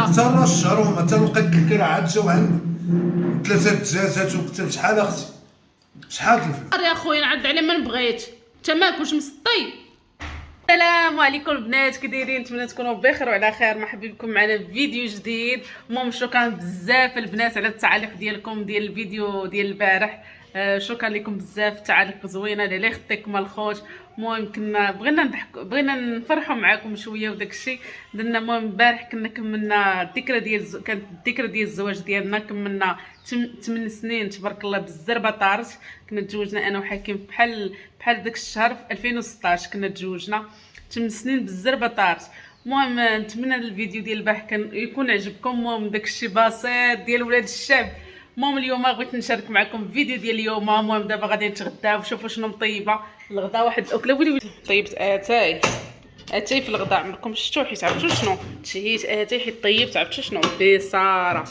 حتى الشهر وما حتى لقيت الكرا عاد جاو عندي 3 دجاجات وكتب شحال اختي شحال الفلوس يا خويا نعد على من بغيت انت ماكلش مسطي. السلام عليكم البنات، كي دايرين؟ نتمنى تكونوا بخير وعلى خير. مرحبا بكم معنا في فيديو جديد. المهم شكرا بزاف البنات على التعاليق ديالكم ديال الفيديو ديال البارح. شكرا لكم بزاف، التعاليق زوينه اللي خطيك مال الخوت. المهم كنا بغينا نفرحوا معكم شويه وداك الشيء درنا. المهم البارح كنا كملنا الذكرى ديال كانت الذكرى ديال الزواج ديالنا، كملنا 8 سنين تبارك الله بالزربه طارت. كنا تزوجنا انا وحكيم بحال داك الشهر في 2016 كنا تزوجنا 8 سنين بالزربه طارت. المهم نتمنى الفيديو ديال البارح كان يكون عجبكم. المهم داك الشيء بسيط ديال ولاد الشعب. المهم اليوم بغيت نشارك معكم الفيديو ديال اليوم. المهم دابا غادي نتغداو وشوفوا شنو مطيبه الغدا. واحد الاكله ولي طيبت اتاي في الغداء. عمركم شفتوا؟ حيت عرفتوا شنو تشهيت اتاي حيت طيبت. عرفتوا شنو؟ بصاره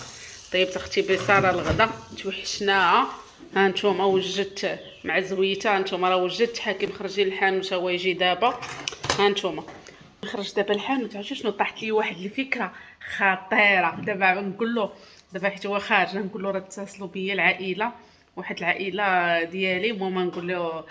طيبت اختي بصاره الغدا توحشناها. ها نتوما وجدت مع زويته. نتوما راه وجدت حكيم خرجي للحانوت هو يجي دابا. ها نتوما خرج دابا الحانوت. عرفتوا شنو طاحت لي واحد الفكره خطيره. دابا نقول له دابا حيت هو خارج نقول له راه اتصلوا بيا العائله، واحد العائله ديالي. المهم نقول له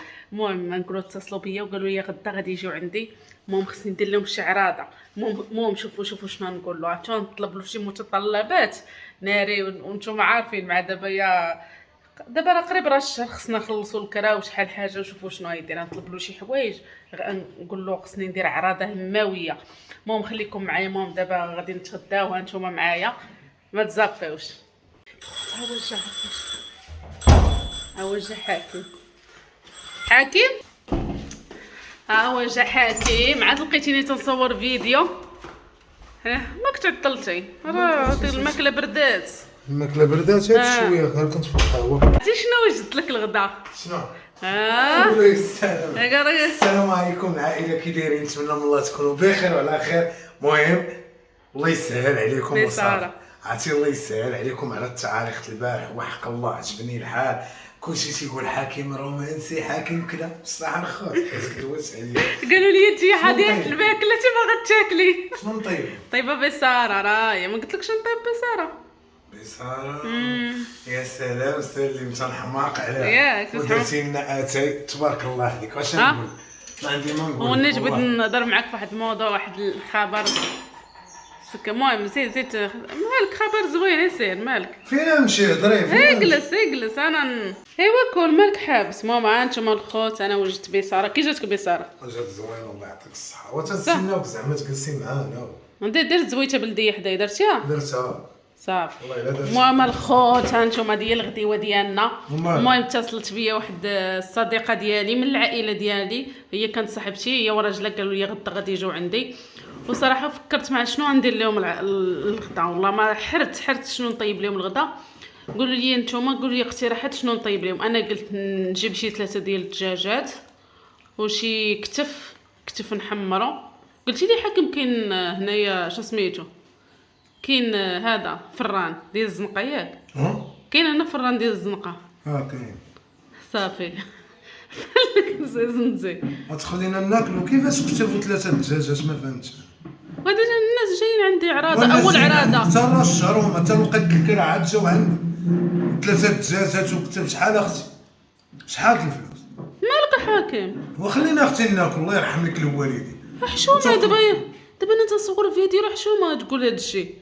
اتصلوا بيا وقالوا لي غدا غادي يجيو عندي. المهم خصني ندير لهم شي عراضه. المهم شوفوا شنو نقول له. عرفتوا نطلب له شي متطلبات ناري وانتم عارفين مع دابا راه قريب راه الشهر خصنا نخلصوا الكرا وشحال حاجه وشوفوا شنو غيدير. نطلب له شي حوايج نقول له خصني ندير عراضه هماويه. المهم خليكم معايا. المهم دابا غادي نتغداو. ها نتوما معايا ما تزابيوش. ها هو جا حاكم ها هو جا حاكم. عاد لقيتيني تنصور فيديو. ماك تعطلتي راه الماكله بردات. الماكله بردات هاد شويه غير كنت في القهوه. عرفتي شنو وجدت لك الغدا؟ شنو؟ السلام السلام عليكم العائله، كي دايرين؟ نتمنى من الله تكونوا بخير وعلى خير. المهم الله يسهل عليكم وصافي. عرفتي الله يسهل عليكم على التعاليق البارح. وحق الله عجبني الحال. كلشي تيقول حكيم رومانسي حكيم كذا بصح الخوت كدوز عليا. قالوا لي انت حديقه الماكله انت باغا تاكلي. شنو نطيب؟ طيبه بصاره راهي ما قلتلكش نطيب بصاره. بصاره يا سلام سلمت الحماق عليها ياك ودرتي لنا اتاي تبارك الله عليك. واش نقول؟ ما عندي ما نقول. ونجي بغيت نهضر معاك في واحد الموضوع واحد الخبر. المهم زيد مالك خبر زوين يسير مالك. فين نمشي هضري؟ اجلس انا ايوا كل مالك حابس. ماما انتما الخوت انا وجدت بصاره. كي جاتك بصاره؟ جات زوينه الله يعطيك الصحه. وتنسناوك زعما تجلسي معانا. درت زويته بلديه حدايا. درتيها؟ درتها صافي. والله الا درت. المهم الخوت هانتوما ديال الغديوه ديالنا. المهم اتصلت بيا واحد الصديقه ديالي من العائله ديالي، هي كانت صاحبتي هي وراجلها. قالوا لي غدا غادي يجوا عندي. وصراحه فكرت مع شنو ندير لهم الغدا. والله ما حرت شنو نطيب لهم الغدا. قولوا لي نتوما، قولوا لي اقتراحات شنو نطيب لهم. انا قلت نجيب شي 3 ديال الدجاجات وشي كتف نحمرو. قلت لي حكم كاين هنايا شو سميتو، كاين هذا فران ديال الزنقه ياك؟ كاين هنا فران ديال الزنقه. كاين صافي زنزي غتخلينا ناكلو. كيفاش كتبوا 3 دجاجات؟ ما فهمتش. غادي الناس جايين عندي عراضه اول عراضه حتى الشهر وما حتى لقيت الكرا عاد جاو عندي 3 دجاجات وكتب شحال اختي شحال الفلوس؟ مالك حاكم؟ وخلينا اختي ناكل الله يرحم لك الوالدين. حشومه دابا انا تنصور فيديو راه حشومه تقول هذا الشيء.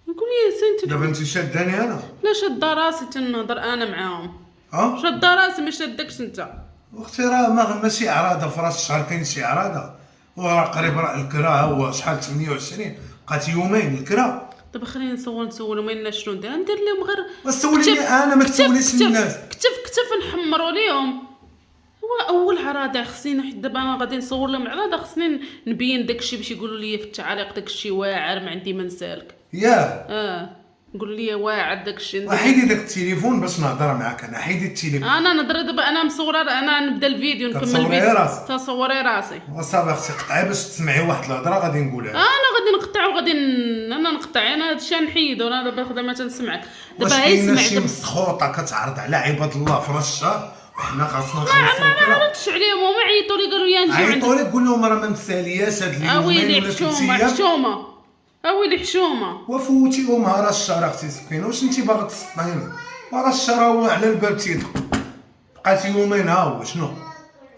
نقول لي سنت دابا انت شاداني انا؟ لا شاده راسي تنهضر انا معاهم. شاده راسي ما شادكش انت. اختي راه ماشي عراضه في راس الشهر كاين شي عراضه. وراه قريب راه الكرا هو شحال 28 بقات يومين الكرا. دابا خلينا نسولو ما لنا شنو ندير لهم غير. وسوليني انا ما تسوليش الناس. كتف نحمروا ليهم. هو اول عراضه خصني حيت دابا انا غادي نصور لهم عراضه خصني نبين داكشي باش يقولوا لي في التعاليق داكشي واعر ما عندي ما نسالك. قولوا لي واعر داكشي. حيدي داك التليفون باش نهضر معاك. انا حيدي التليفون. انا نهضر دابا انا مصوره. انا نبدا الفيديو نكمل الفيديو. تصوري راسي وصافي اختي قطعي باش تسمعي واحد الهضره غادي نقولها. انا غادي نقطع وغادي انا نقطع. انا هادشي نحيدو. انا دابا خدامه ما تنسمعك. دابا هاي سمع شي مسخوطه كتعرض على عباد الله في راس الشهر وحنا خاصنا نخلصوا الكرا. ما عرفتش عليهم. هما عيطوا لي قالوا لي نجيو عندك. عيطوا لك قول لهم راه ما مسالياش هاد اليومين ويلي حشومه اويلي حشومه وفوتي ومهرة الشهر اختي سكينه. واش انت باغا تسطيني؟ راه الشهر هو على الباب تيدق. بقات يومين ها هو شنو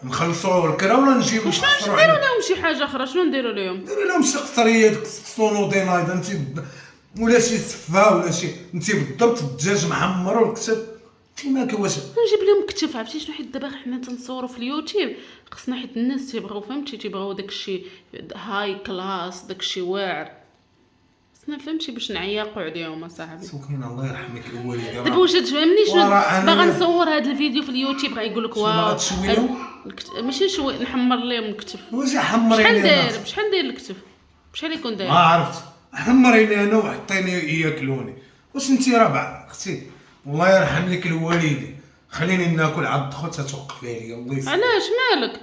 نخلصوا الكرا ولا نجيو واش نحصروا نديروا عليه؟ لهم شي حاجه اخرى؟ شنو نديروا لهم؟ ديري لهم شي قطريه ديك السونو دينايد انت ولا شي سفه ولا شي انت بالضبط الدجاج محمر والكتف انت مالك واش نجيب لهم كتف. عرفتي شنو؟ حيت دابا حنا تنصوروا في اليوتيوب خصنا، حيت الناس تيبغيو فهمتي تيبغيو داكشي هاي كلاس داكشي واعر. خصنا فهمتي باش نعيقوا عليهم اصاحبي. سكين الله يرحمك الوالده. دابا واش تفهمني شنو وراه أنا باغا نصور هذا الفيديو في اليوتيوب غايقول لك باغا واو تشوي لهم؟ ماشي شوي نحمر لهم الكتف. واش حمريني شحال انا؟ داير بشحال داير الكتف؟ بشحال يكون داير؟ ما عرفت حمريني انا وحطيني ياكلوني. واش انت راه اختي الله يرحم لك الوالدين خليني ناكل عض خوتها توقفي عليا الله يسلمك. علاش مالك؟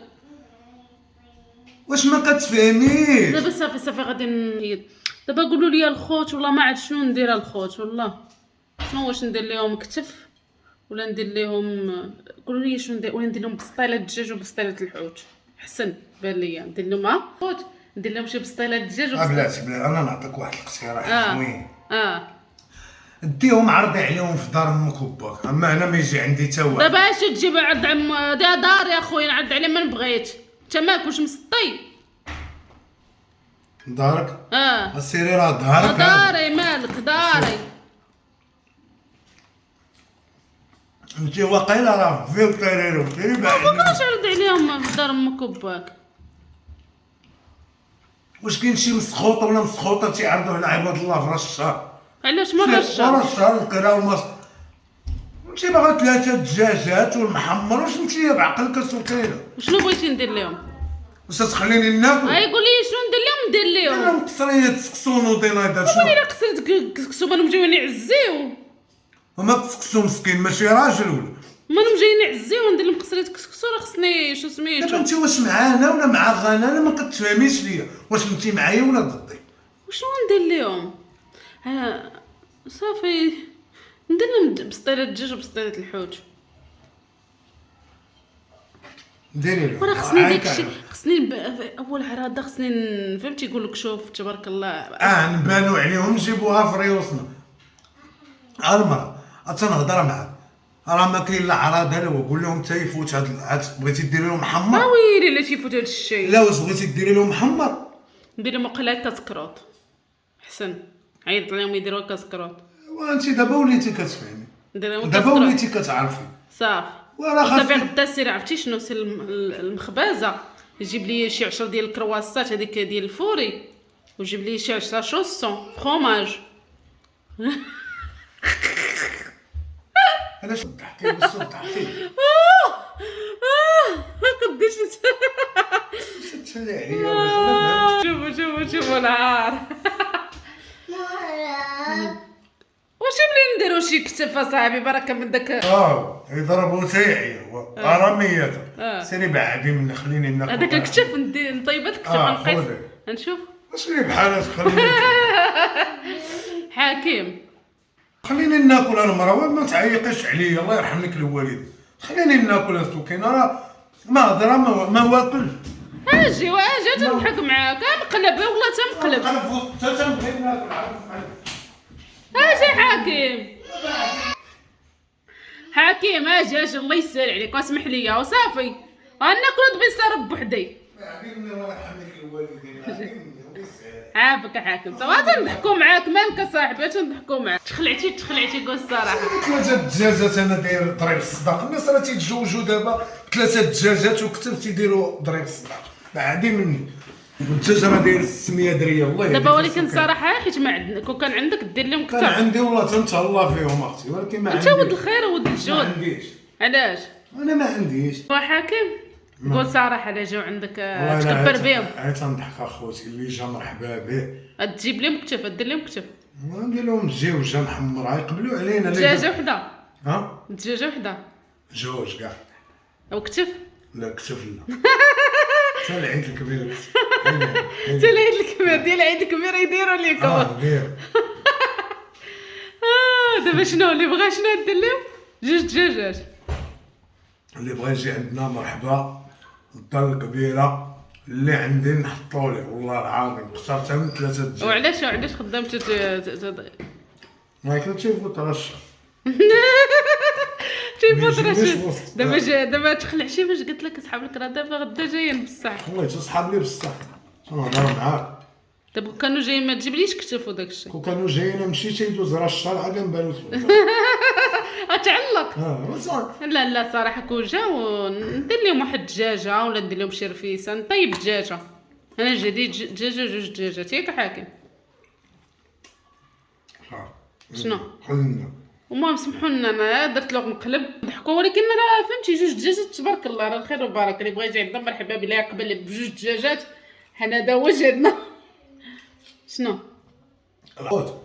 واش ما كتفهميش؟ دابا صافي غادي نحيد. دابا قولوا لي الخوت والله ما عرفت شنو ندير الخوت والله. شنو واش ندير لهم كتف ولا ندير لهم؟ قولوا لي شنو ندير، ولا ندير لهم بسطيله الدجاج وبسطيله الحوت؟ حسن بان ليا ندير لهم خوت، ندير لهم شي بسطيله الدجاج بلاتي انا نعطيك واحد الاقتراح زوين. ديهم عرضي عليهم في دار امك وباك، اما انا ما يجي عندي تا واحد. دابا اش تجيب عرض عم دار يا خويا نعرض عليه من بغيت. انت مالك واش مسطي؟ دارك؟ السيري راه دارك. داري مالك داري. انت واقيلا راه فيو طيريرو سيري بعد. علاش عرض عليهم في دار امك وباك؟ واش كاين شي مسخوطه ولا مسخوطه تيعرضوا على عباد الله في راس الشهر؟ علاش ما راش راس الشهر الكرا والمص. انت باغا 3 دجاجات والمحمر. واش انت بعقلك سكينه؟ وشنو بغيتي ندير لهم؟ واش تخليني ناكل؟ يقول لي شنو ندير لهم؟ ندير لهم انا قصريه سكسون ودينايدات شنو؟ الا قصرت كسكسو ما جايين يعزيو. وما تسكسو مسكين ماشي راجل ولا ما جايين يعزيو ندير لهم قصريه كسكسو. راه خصني شو سميتو. دابا انت واش معانا ولا مع غنانا؟ ما كتفهميش ليا واش انت معايا ولا ضدي؟ وشنو ندير لهم؟ صافي ندير لهم بسطيله الدجاج وبسطيله الحوت. ديري له وانا خصني داكشي خصني اول عراضه خصني فهمتي يقول لك شوف تبارك الله نبانو عليهم نجيبوها في ريوسنا. المرأة تنهضر معاك راه ما كاين لا عراض. انا وقول لهم حتى يفوت هاد بغيتي ديري لهم محمر. ويلي لا تيفوت هاد الشيء. لا واش بغيتي ديري لهم محمر ندير لهم قلات كاسكروط. حسن عيط لهم يديروا كاسكروط. وانت دابا وليتي كتفهمي. ندير لهم دابا كاسكروط وليتي كتعرفي. صافي. وراه صافي خاصك غدا سير عرفتي شنو سير المخبازه يجيب لي شي 10 ديال الكرواسات هذيك ديال الفوري ويجيب لي شي 10 شوسون فروماج. علاش ضحكي بس ضحكي؟ قداش تفلي عليا. شوفوا العار. واش بلي نديرو شي كتف اصاحبي بركه من داك. يضربوا تايعي رميات. سيري بعدي من خليني ناكل هذاك الكتف نطيب هذاك الكتف نقيس نشوف. سيري بحالك خليني حكيم خليني ناكل. انا مرا ما تعيقيش عليا الله يرحم لك الوالد. خليني ناكل اسوكين راه ما هضره ما واكل. اجي تنضحك معاك مقلب والله تنقلب. حتى تنبغي ناكل اجي حكيم اجي الله يسهل عليك واسمح لي وصافي غناكل بنصرب بوحدي. الله يرحم لك الوالدين. عافاك حاكم صافي تنضحكوا معاك مالك اصاحبي تنضحكوا معاك. تخلعتي قول الصراحه. 3 دجاجات انا داير ضريب الصداق. الناس راه تيتزوجوا دابا 3 دجاجات وكتب تيديروا ضريب الصداق بعدي مني. والدجاج راه داير 600 درهم الله يهديك. دابا ولكن صراحه حيت ما عندنا كون كان عندك دير لهم كثر. كان عندي والله تنتهلا فيهم اختي ولكن ما عنديش. انت ولد الخير وولد الجود. ما عنديش. علاش؟ انا ما عنديش. وحاكم قول صراحه لا جاو عندك تكبر بهم. تنضحك اخوتي اللي جا مرحبا به. تجيب لهم كتف دير لهم كتف. ندير لهم دجاجه محمره يقبلوا علينا. دجاجه وحده. دجاجه وحده. جوج كاع. او كتف؟ لا كتف لا. حتى العيد الكبير. حتى العيد الكبير ديال العيد الكبير يديروا لكم. دير. دابا شنو اللي بغا شنو دير لهم؟ 2 دجاجات. اللي بغى يجي عندنا مرحبا. الدار الكبيره اللي عندي نحطو ليه والله العظيم اخترتها من 3 دجاج. وعلاش خدامتي ما كنتش يفوت رشا تيفوت ما يجينيش راه وسط. دابا تخلع شي باش قلت لك اصحاب لك راه دابا غدا جايين بصح. والله تصحاب لي بصح انا نهضر معاك. دابا كانوا جايين ما تجيبليش كتفوا داكشي. كون كانوا جايين مشيت يدوز رشا عاد نبانو غتعلق. بصح لا صراحه كون جاو ندير لهم واحد الدجاجه ولا ندير لهم شي رفيسه نطيب دجاجه. انا جديد دجاجه جوج دجاجات ياك حاكم. شنو خلينا وما سمحوا لنا انا درت لهم مقلب ضحكوا ولكن راه فهمتي جوج دجاجات تبارك الله راه الخير والبركه. اللي بغى يجي عندنا مرحبا بلا يقبل بجوج دجاجات حنا هذا هو جهدنا. شنو الحوت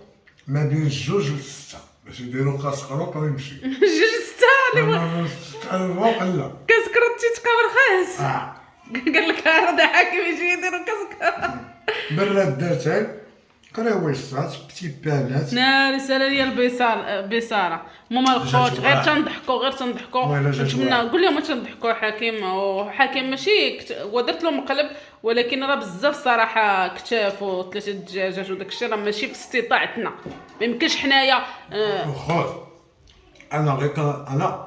ما بين الجوج للستة باش يديروا كاس كروط ويمشي. جوج ستة اللي لا كاس كروتي تقامر خاص. اه قال لك هذا حاكم يجي يديروا كاس كروت. براد درتها كراويصات بتي بانات. رساله ديال بيساره ماما الخوت غير تنضحكوا نتمنى نقول لهم تنضحكوا حكيم وحكيم ماشي ودرت لهم مقلب ولكن راه بزاف صراحه كتاف وثلاثه دجاجات وداك الشيء راه ماشي في استطاعتنا ما يمكنش حنايا. خوت انا غير انا